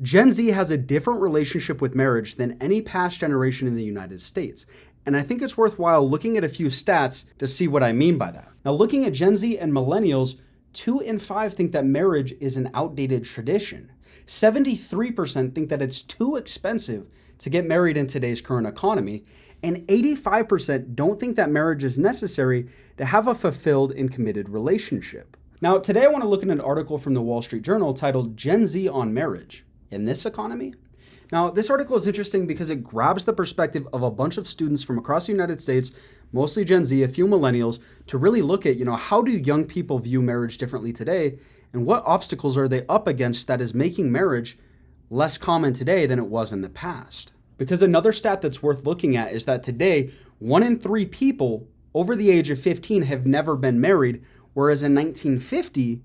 Gen Z has a different relationship with marriage than any past generation in the United States. And I think it's worthwhile looking at a few stats to see what I mean by that. Now, looking at Gen Z and millennials, 2 in 5 think that marriage is an outdated tradition. 73% think that it's too expensive to get married in today's current economy. And 85% don't think that marriage is necessary to have a fulfilled and committed relationship. Now, today I want to look at an article from the Wall Street Journal titled Gen Z on Marriage in This Economy. Now, this article is interesting because it grabs the perspective of a bunch of students from across the United States, mostly Gen Z, a few millennials, to really look at, how do young people view marriage differently today, and what obstacles are they up against that is making marriage less common today than it was in the past. Because another stat that's worth looking at is that today, 1 in 3 people over the age of 15 have never been married, whereas in 1950,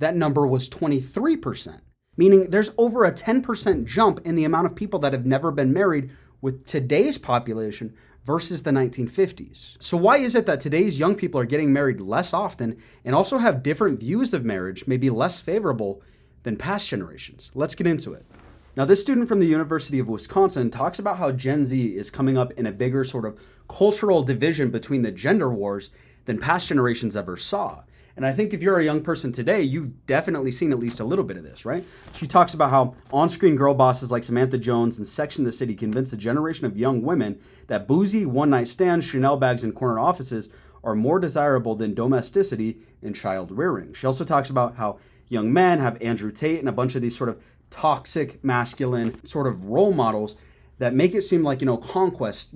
that number was 23%. Meaning there's over a 10% jump in the amount of people that have never been married with today's population versus the 1950s. So why is it that today's young people are getting married less often and also have different views of marriage, maybe less favorable than past generations? Let's get into it. Now, this student from the University of Wisconsin talks about how Gen Z is coming up in a bigger sort of cultural division between the gender wars than past generations ever saw. And I think if you're a young person today, you've definitely seen at least a little bit of this, right? She talks about how on-screen girl bosses like Samantha Jones and Sex and the City convince a generation of young women that boozy, one-night stands, Chanel bags, and corner offices are more desirable than domesticity and child rearing. She also talks about how young men have Andrew Tate and a bunch of these sort of toxic, masculine sort of role models that make it seem like, conquest,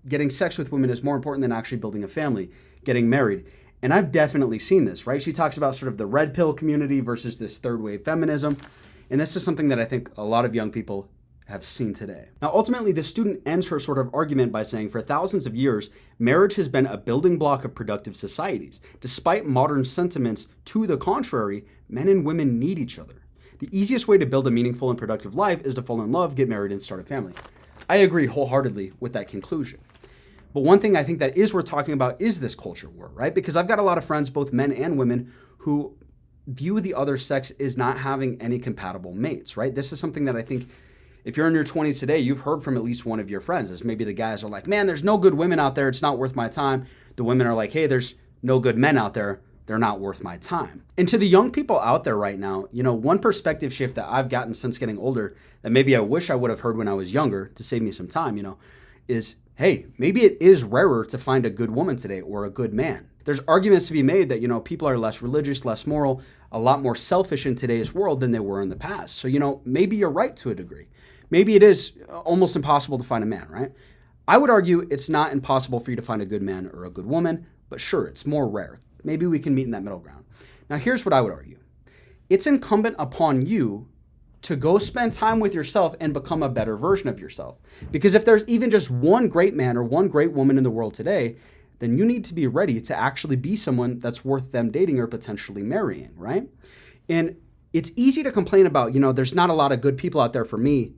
getting sex with women is more important than actually building a family, getting married. And I've definitely seen this, right? She talks about sort of the red pill community versus this third wave feminism. And this is something that I think a lot of young people have seen today. Now, ultimately, the student ends her sort of argument by saying, for thousands of years, marriage has been a building block of productive societies. Despite modern sentiments to the contrary, men and women need each other. The easiest way to build a meaningful and productive life is to fall in love, get married, and start a family. I agree wholeheartedly with that conclusion. But one thing I think that is worth talking about is this culture war, right? Because I've got a lot of friends, both men and women, who view the other sex as not having any compatible mates, right? This is something that I think if you're in your 20s today, you've heard from at least one of your friends. As maybe the guys are like, man, there's no good women out there. It's not worth my time. The women are like, hey, there's no good men out there. They're not worth my time. And to the young people out there right now, one perspective shift that I've gotten since getting older that maybe I wish I would have heard when I was younger to save me some time, is, hey, maybe it is rarer to find a good woman today or a good man. There's arguments to be made that, people are less religious, less moral, a lot more selfish in today's world than they were in the past. So, maybe you're right to a degree. Maybe it is almost impossible to find a man, right? I would argue it's not impossible for you to find a good man or a good woman, but sure, it's more rare. Maybe we can meet in that middle ground. Now, here's what I would argue. It's incumbent upon you to go spend time with yourself and become a better version of yourself. Because if there's even just one great man or one great woman in the world today, then you need to be ready to actually be someone that's worth them dating or potentially marrying, right? And it's easy to complain about, there's not a lot of good people out there for me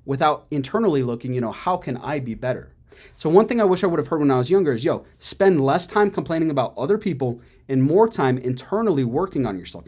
without internally looking, how can I be better? So one thing I wish I would have heard when I was younger is, spend less time complaining about other people and more time internally working on yourself,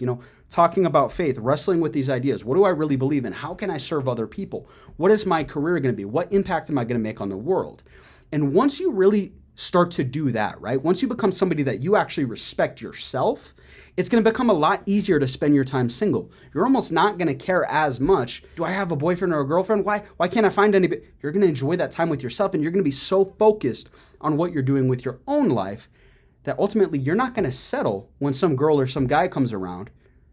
talking about faith, wrestling with these ideas. What do I really believe in? How can I serve other people? What is my career going to be? What impact am I going to make on the world? And once you really start to do that, right? Once you become somebody that you actually respect yourself, it's going to become a lot easier to spend your time single. You're almost not going to care as much. Do I have a boyfriend or a girlfriend? Why can't I find anybody? You're going to enjoy that time with yourself, and you're going to be so focused on what you're doing with your own life that ultimately you're not going to settle when some girl or some guy comes around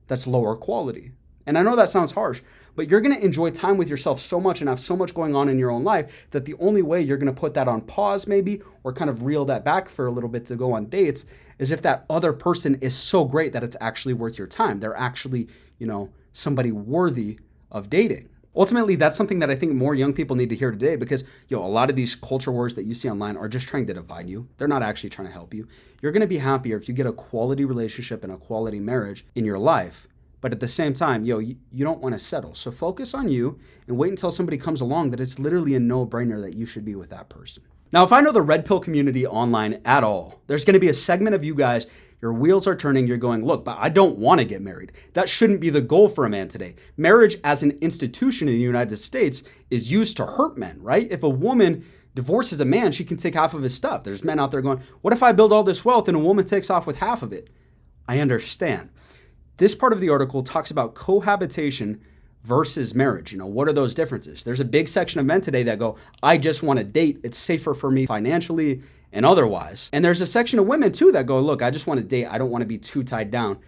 that's lower quality. And I know that sounds harsh, but you're going to enjoy time with yourself so much and have so much going on in your own life that the only way you're going to put that on pause maybe or kind of reel that back for a little bit to go on dates is if that other person is so great that it's actually worth your time. They're actually, somebody worthy of dating. Ultimately, that's something that I think more young people need to hear today because, a lot of these culture wars that you see online are just trying to divide you. They're not actually trying to help you. You're going to be happier if you get a quality relationship and a quality marriage in your life. But at the same time, you don't want to settle. So focus on you and wait until somebody comes along that it's literally a no-brainer that you should be with that person. Now, if I know the red pill community online at all, there's going to be a segment of you guys your wheels are turning, you're going, look, but I don't want to get married. That shouldn't be the goal for a man today. Marriage as an institution in the United States is used to hurt men, right? If a woman divorces a man, she can take half of his stuff. There's men out there going, what if I build all this wealth and a woman takes off with half of it? I understand. This part of the article talks about cohabitation versus marriage. What are those differences? There's a big section of men today that go, I just want to date. It's safer for me financially and otherwise. And there's a section of women too that go, look, I just want to date. I don't want to be too tied down.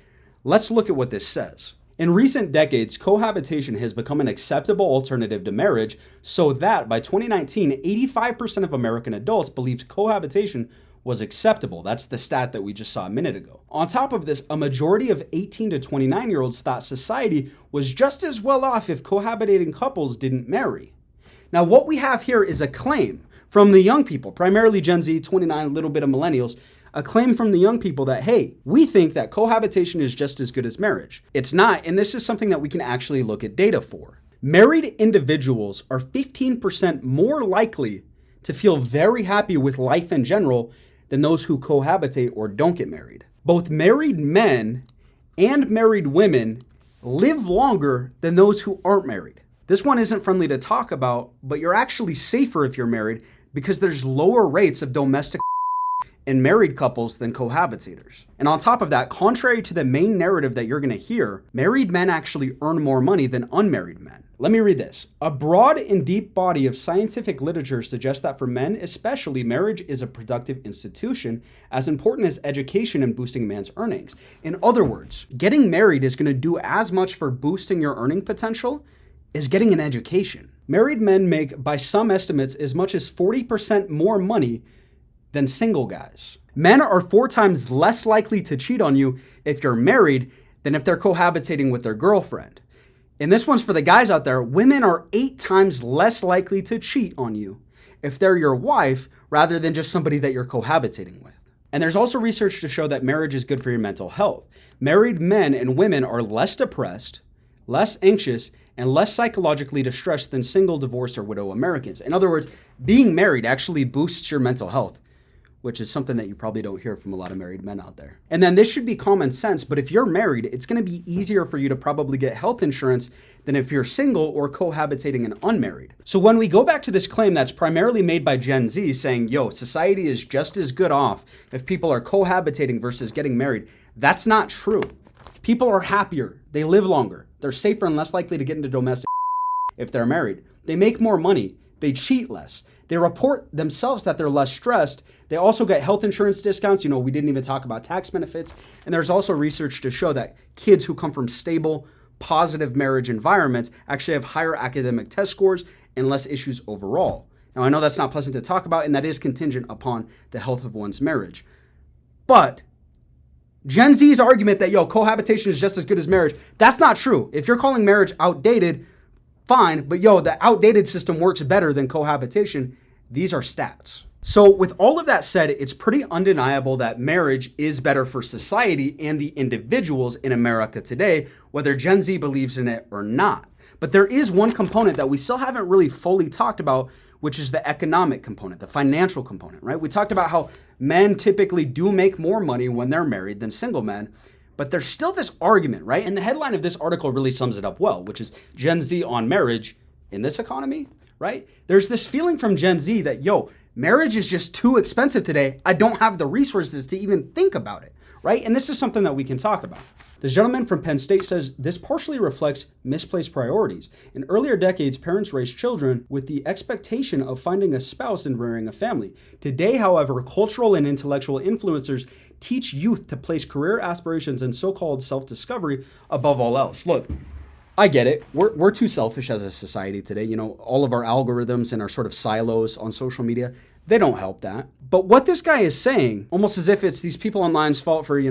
Let's look at what this says. In recent decades, cohabitation has become an acceptable alternative to marriage, so that by 2019, 85% of American adults believed cohabitation was acceptable. That's the stat that we just saw a minute ago. On top of this, a majority of 18 to 29-year-olds thought society was just as well off if cohabitating couples didn't marry. Now, what we have here is a claim from the young people, primarily Gen Z, 29, a little bit of millennials, a claim from the young people that, hey, we think that cohabitation is just as good as marriage. It's not, and this is something that we can actually look at data for. Married individuals are 15% more likely to feel very happy with life in general than those who cohabitate or don't get married. Both married men and married women live longer than those who aren't married. This one isn't friendly to talk about, but you're actually safer if you're married because there's lower rates of domestic in married couples than cohabitators. And on top of that, contrary to the main narrative that you're going to hear, married men actually earn more money than unmarried men. Let me read this. A broad and deep body of scientific literature suggests that for men especially, marriage is a productive institution as important as education and boosting a man's earnings. In other words, getting married is going to do as much for boosting your earning potential as getting an education. Married men make, by some estimates, as much as 40% more money than single guys. Men are 4 times less likely to cheat on you if you're married than if they're cohabitating with their girlfriend. And this one's for the guys out there. Women are 8 times less likely to cheat on you if they're your wife rather than just somebody that you're cohabitating with. And there's also research to show that marriage is good for your mental health. Married men and women are less depressed, less anxious, and less psychologically distressed than single, divorced, or widow Americans. In other words, being married actually boosts your mental health, which is something that you probably don't hear from a lot of married men out there. And then this should be common sense, but if you're married, it's going to be easier for you to probably get health insurance than if you're single or cohabitating and unmarried. So when we go back to this claim that's primarily made by Gen Z saying, yo, society is just as good off if people are cohabitating versus getting married, that's not true. People are happier, they live longer, they're safer and less likely to get into domestic if they're married. They make more money, they cheat less. They report themselves that they're less stressed. They also get health insurance discounts. We didn't even talk about tax benefits. And there's also research to show that kids who come from stable, positive marriage environments actually have higher academic test scores and less issues overall. Now, I know that's not pleasant to talk about, and that is contingent upon the health of one's marriage. But Gen Z's argument that, cohabitation is just as good as marriage, that's not true. If you're calling marriage outdated, fine, but the outdated system works better than cohabitation. These are stats. So with all of that said, it's pretty undeniable that marriage is better for society and the individuals in America today, whether Gen Z believes in it or not. But there is one component that we still haven't really fully talked about, which is the economic component, the financial component, right? We talked about how men typically do make more money when they're married than single men. But there's still this argument, right? And the headline of this article really sums it up well, which is Gen Z on marriage in this economy, right? There's this feeling from Gen Z that, marriage is just too expensive today. I don't have the resources to even think about it, right? And this is something that we can talk about. This gentleman from Penn State says this partially reflects misplaced priorities. In earlier decades, parents raised children with the expectation of finding a spouse and rearing a family. Today, however, cultural and intellectual influencers teach youth to place career aspirations and so-called self-discovery above all else. Look, I get it. We're too selfish as a society today. All of our algorithms and our sort of silos on social media, they don't help that. But what this guy is saying, almost as if it's these people online's fault for,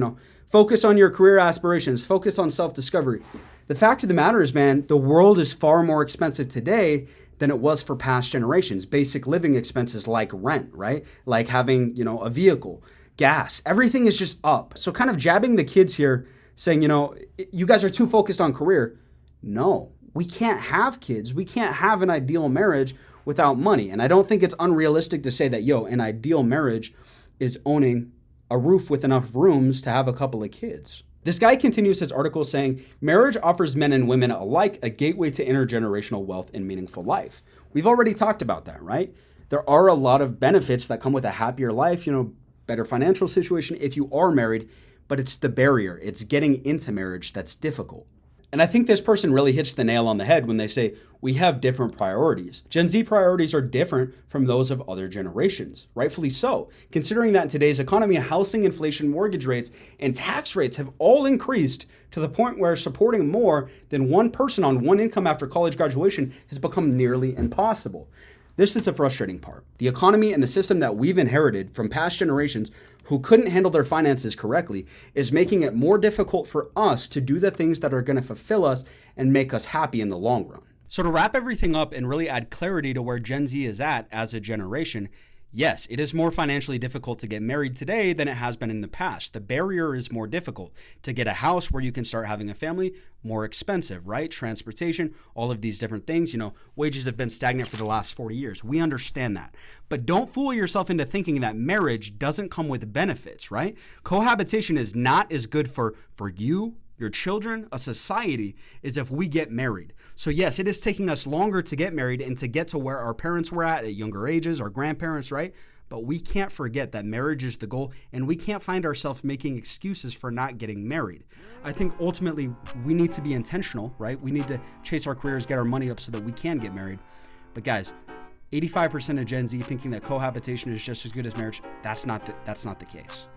focus on your career aspirations, focus on self-discovery. The fact of the matter is, man, the world is far more expensive today than it was for past generations. Basic living expenses like rent, right? Like having, a vehicle, gas, everything is just up. So kind of jabbing the kids here saying, you guys are too focused on career. No, we can't have kids. We can't have an ideal marriage without money. And I don't think it's unrealistic to say that, an ideal marriage is owning a roof with enough rooms to have a couple of kids. This guy continues his article saying, marriage offers men and women alike a gateway to intergenerational wealth and meaningful life. We've already talked about that, right? There are a lot of benefits that come with a happier life, better financial situation if you are married, but it's the barrier. It's getting into marriage that's difficult. And I think this person really hits the nail on the head when they say we have different priorities. Gen Z priorities are different from those of other generations, rightfully so, considering that in today's economy, housing, inflation, mortgage rates, and tax rates have all increased to the point where supporting more than one person on one income after college graduation has become nearly impossible. This is the frustrating part. The economy and the system that we've inherited from past generations who couldn't handle their finances correctly is making it more difficult for us to do the things that are going to fulfill us and make us happy in the long run. So to wrap everything up and really add clarity to where Gen Z is at as a generation, yes, it is more financially difficult to get married today than it has been in the past. The barrier is more difficult. To get a house where you can start having a family, more expensive, right? Transportation, all of these different things. Wages have been stagnant for the last 40 years. We understand that. But don't fool yourself into thinking that marriage doesn't come with benefits, right? Cohabitation is not as good for you, your children, a society, is if we get married. So yes, it is taking us longer to get married and to get to where our parents were at younger ages, our grandparents, right? But we can't forget that marriage is the goal, and we can't find ourselves making excuses for not getting married. I think ultimately we need to be intentional, right? We need to chase our careers, get our money up so that we can get married. But guys, 85% of Gen Z thinking that cohabitation is just as good as marriage, that's not the case.